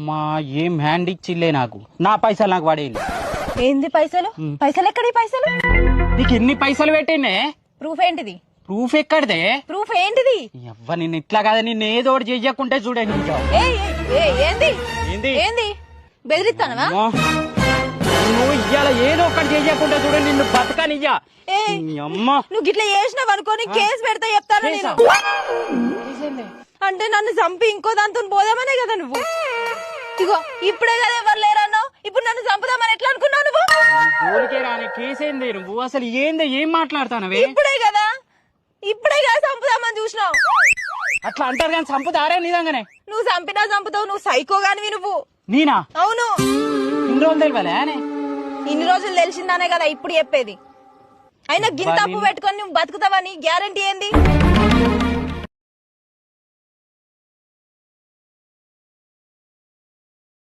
అమ్మా ఏం హ్యాండ్ ఇచ్చిలే నాకు. నా పైసలు నాకు పడేది. ఏంది పైసలు? పైసలు ఎక్కడి పైసలు? నీకు ఎన్ని పైసలు పెట్టినే? ప్రూఫ్ ఏంటిది? ప్రూఫ్ ఎక్కడిదే? ప్రూఫ్ ఏంటిది? ఎవ్వ నిన్ను ఇట్లా కదా, నిన్ను ఏదో ఒకటి చెయ్యకుంటే చూడండి. ఏంది ఏంది ఏంది బెదిరిస్తానవా? నువ్వు ఇయ్యాల ఏదో ఒకటి చెయ్యకుంటే చూడండి, నిన్ను బతకనియ్యా. అమ్మా నువ్వు గిట్లా చేసినావు అనుకోని కేసు పెడతా చెప్తాను నేను. అంటే నన్ను చంపి ఇంకో దాంతో పోదామనే కదా నువ్వు. ఇగో ఇప్పుడే కదా ఎవరు లేరన్నావు, ఇప్పుడు నన్ను చంపుదామని ఎట్లా అనుకున్నావు నువ్వు? ఊరికే రాని కేసేంది నువ్వు? అసలు ఏంది, ఏం మాట్లాడతానవే? ఇప్పుడే కదా చంపుదామని చూసినావు. అట్లా అంటారు కానీ చంపుతారే నిజంగానే? నువ్వు చంపినా చంపుతావు, నువ్వు సైకో గానివి నువ్వు. నేనా? అవును. ఇన్ని రోజులు తెలియలే? ఇన్ని రోజులు తెలిసిందానే కదా ఇప్పుడు చెప్పేది. అయినా గింత అప్పు పెట్టుకొని నువ్వు బతుకుతావని గ్యారంటీ ఏంది?